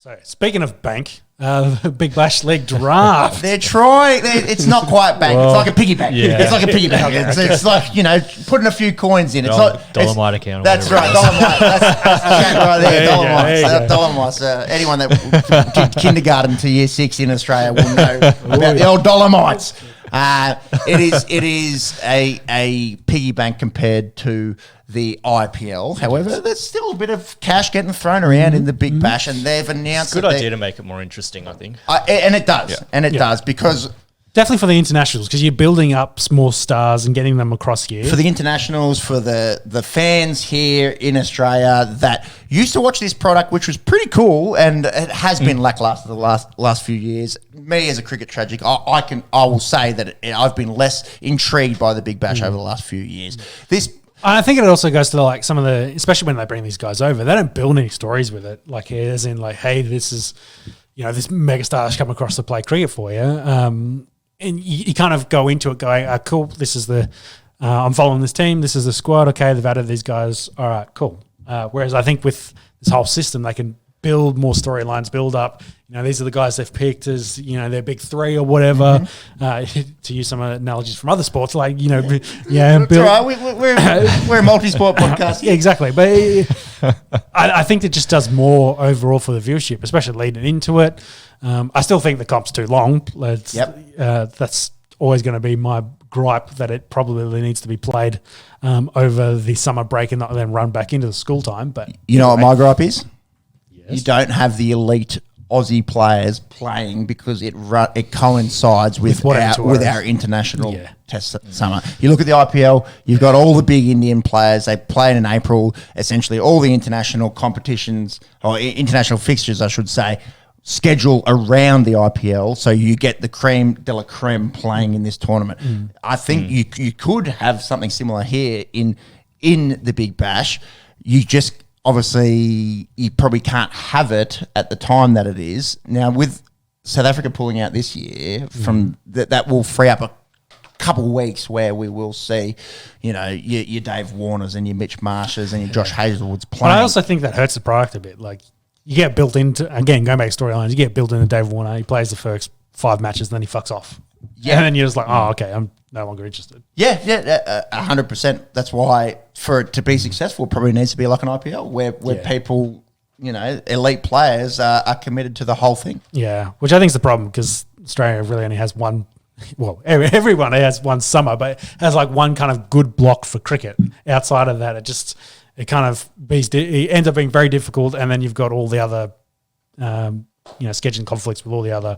So speaking of bank, Big Bash League draft. They're trying. It's not quite bank. It's like a piggy bank. Yeah. It's like a piggy bank. It's like, putting a few coins in. It's not Dolomite account. That's right. Dolomite. That's chat right there. Dolomites. Dolomites. Anyone that did kindergarten to year 6 in Australia will know about the old Dolomites. It is a piggy bank compared to the IPL. However, there's still a bit of cash getting thrown around in the Big Bash, and they've announced Good idea to make it more interesting, I think. And it does. And it does because... Definitely for the internationals, because you're building up small stars and getting them across here. For the internationals, for the fans here in Australia that used to watch this product, which was pretty cool, and it has been lackluster the last few years. Me as a cricket tragic, I will say that I've been less intrigued by the Big Bash over the last few years. I think it also goes to like some of the, especially when they bring these guys over, they don't build any stories with it. Like as in like, hey, this is, this megastar's come across to play cricket for you. And you kind of go into it going, cool, this is I'm following this team, this is the squad, okay, they've added these guys, all right, cool. Whereas I think with this whole system, they can build more storylines, build up, these are the guys they've picked as, their big three or whatever, to use some analogies from other sports, like, That's all right, we're a multi-sport podcast. Yeah, exactly. But I think it just does more overall for the viewership, especially leading into it. I still think the comp's too long. That's always going to be my gripe, that it probably needs to be played over the summer break and not then run back into the school time. But you know what my gripe is? Yes. You don't have the elite Aussie players playing because it coincides with our international test summer. You look at the IPL, you've got all the big Indian players. They played in April. Essentially, all the international competitions or international fixtures, I should say, schedule around the IPL, so you get the creme de la creme playing in this tournament. I think you could have something similar here in the Big Bash. You just obviously you probably can't have it at the time that it is now. With South Africa pulling out this year, from that will free up a couple of weeks where we will see, your Dave Warners and your Mitch Marshes and your Josh Hazlewoods playing. But I also think that hurts the product a bit. Like, you get built into, again, going back to storylines, you get built into Dave Warner, he plays the first 5 matches, and then he fucks off. Yeah. And then you're just like, oh, okay, I'm no longer interested. Yeah, 100%. That's why for it to be successful, it probably needs to be like an IPL where people, elite players are committed to the whole thing. Yeah, which I think is the problem, because Australia really only has one, well, everyone has one summer, but has like one kind of good block for cricket. Outside of that, it kind of it ends up being very difficult, and then you've got all the other, scheduling conflicts with all the other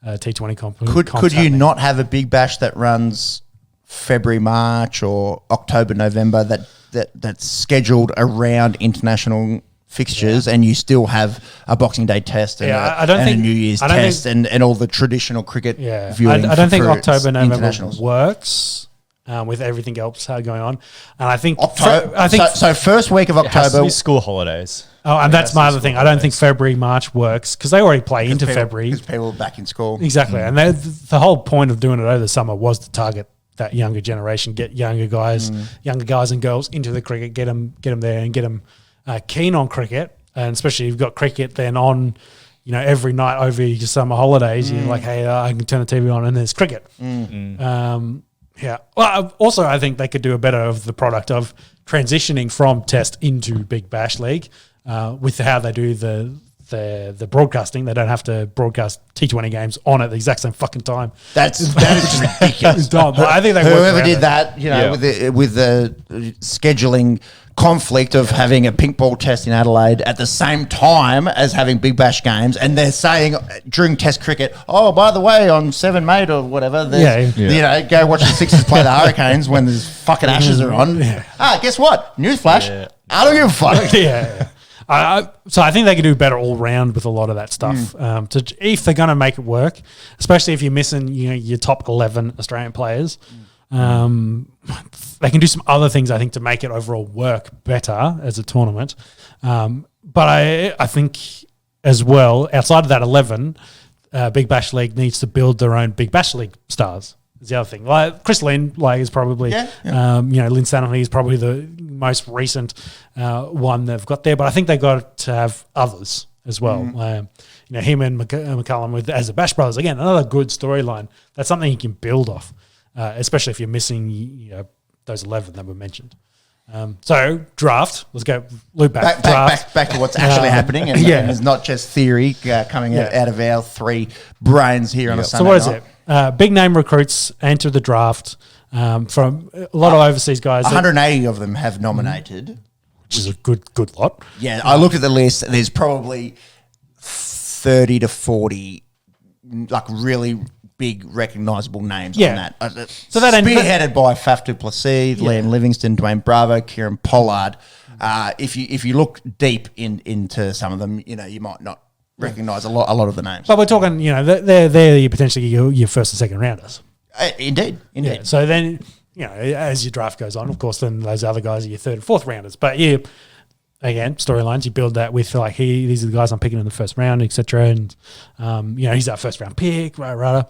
T20 comps. Could you not have a Big Bash that runs February, March, or October, November that's scheduled around international fixtures, and you still have a Boxing Day test and, a New Year's test and all the traditional cricket viewing? I don't think October, November works. With everything else going on, and I think so. First week of October, it has to be school holidays. Oh, and that's my other thing. I don't think February, March works because they already play into February because people are back in school. Exactly, and the whole point of doing it over the summer was to target that younger generation, get younger guys and girls into the cricket, get them there, and get them keen on cricket, and especially if you've got cricket then on. Every night over your summer holidays, you're like, hey, I can turn the TV on and there's cricket. Yeah. Well, also, I think they could do a better of the product of transitioning from Test into Big Bash League with how they do the broadcasting. They don't have to broadcast T20 games on at the exact same fucking time. That is just ridiculous. I think whoever did that, with the scheduling conflict of having a pink ball test in Adelaide at the same time as having Big Bash games, and they're saying during Test cricket, oh, by the way, on 7 May or whatever, go watch the Sixers play the Hurricanes when there's fucking Ashes are on. Guess what? Newsflash, I don't give a fuck. So I think they could do better all round with a lot of that stuff. If they're going to make it work, especially if you're missing your top 11 Australian players. They can do some other things, I think, to make it overall work better as a tournament. But I think as well, outside of that 11, Big Bash League needs to build their own Big Bash League stars. Is the other thing. Like Chris Lynn, is probably, Lynn Stanley is probably the most recent one they've got there. But I think they've got to have others. as well. Him and McCullum as the Bash Brothers, again, another good storyline. That's something you can build off, especially if you're missing those 11 that were mentioned. So draft. Let's go loop back. Back to what's actually happening, and it's not just theory coming out of our three brains here on a Sunday night. So what is it? Big name recruits enter the draft from a lot of overseas guys. 180 of them have nominated, which is a good lot. Yeah, I looked at the list. There's probably 30 to 40 like really big recognisable names on that. So that spearheaded by Faf du Plessis, Liam Livingston, Dwayne Bravo, Kieran Pollard. If you look deep into some of them, you might not recognise a lot of the names. But we're talking, they're potentially your first and second rounders. Indeed. Yeah. So then, as your draft goes on, of course, then those other guys are your third and fourth rounders. But again, storylines, you build that with these are the guys I'm picking in the first round, etc. And he's our first round pick, right.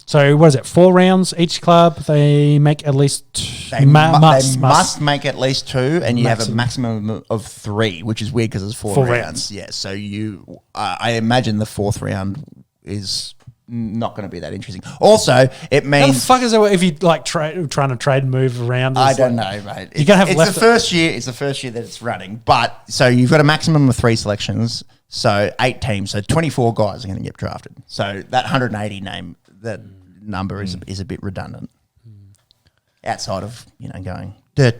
So what is it? 4 rounds each club. They make at least they must make at least 2, and you have a maximum of 3, which is weird because it's 4 rounds. Yeah. So I imagine the 4th round is not going to be that interesting. Also, it means... How the fuck is it if you trying to trade and move around? I don't know, mate. You're going to have It's the first year that it's running. But, so you've got a maximum of 3 selections, so 8 teams, so 24 guys are going to get drafted. So that 180 that number is a bit redundant. Outside of, going... Maybe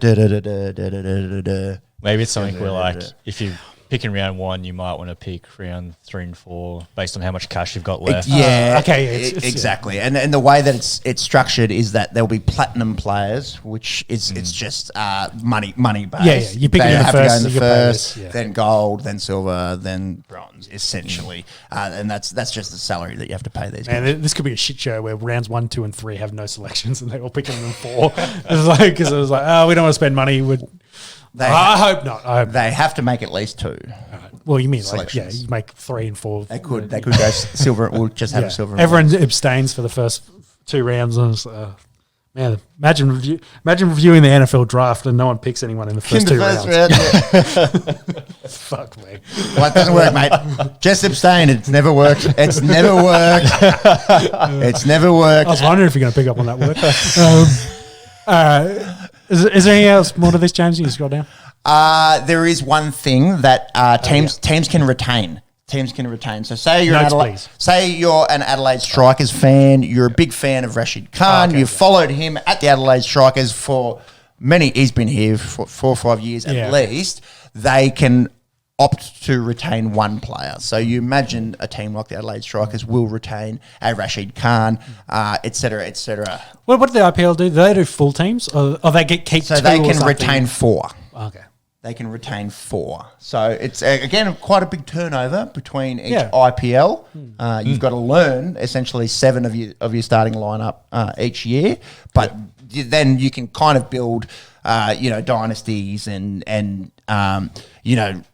it's something where, if you... pick in round 1, you might want to pick round 3 and 4 based on how much cash you've got left. Exactly. And the way that it's structured is that there'll be platinum players, which is it's just money based. Yeah. You pick it in the first, then gold, then silver, then bronze, essentially. And that's just the salary that you have to pay these guys. Man, this could be a shit show where rounds 1, 2, and 3 have no selections, and they're all picking them in 4. Because it was like, we don't want to spend money with. I hope not. They have to make at least 2. Well, you mean you make 3 and 4. They could go silver. We'll just have a silver. Everyone abstains for the first 2 rounds. And man, imagine reviewing the NFL draft and no one picks anyone in the first 2 rounds. Fuck me. Well, it doesn't work, mate. Just abstain. It's never worked. It's never worked. I was wondering if you're going to pick up on that word. Is there anything else more to this, James? You can scroll down. There is one thing that teams can retain. Teams can retain. So say you're an Adelaide Strikers fan. You're a big fan of Rashid Khan. You've followed him at the Adelaide Strikers for he's been here for 4 or 5 years at least. They can opt to retain 1 player. So you imagine a team like the Adelaide Strikers will retain a Rashid Khan, et cetera, et cetera. What do the IPL do? Do they do full teams, or they keep 2? So they can retain 4. Okay. They can retain 4. So it's, again, quite a big turnover between each IPL. You've got to learn, essentially, 7 of your starting lineup each year. But then you can kind of build, dynasties and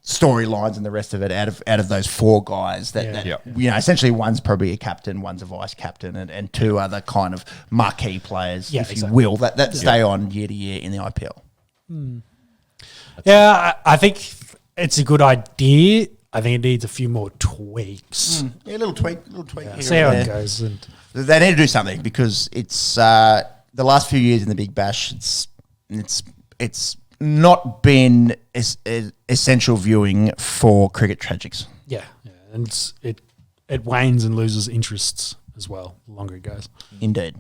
storylines and the rest of it out of those 4 guys that essentially one's probably a captain, one's a vice captain, and 2 other kind of marquee players, you will, that stay on year to year in the IPL. I think it's a good idea. I think it needs a few more tweaks. A little tweak. See how it goes. And they need to do something because it's the last few years in the Big Bash. It's not been essential viewing for cricket tragics. Yeah, and it wanes and loses interests as well the longer it goes. Indeed.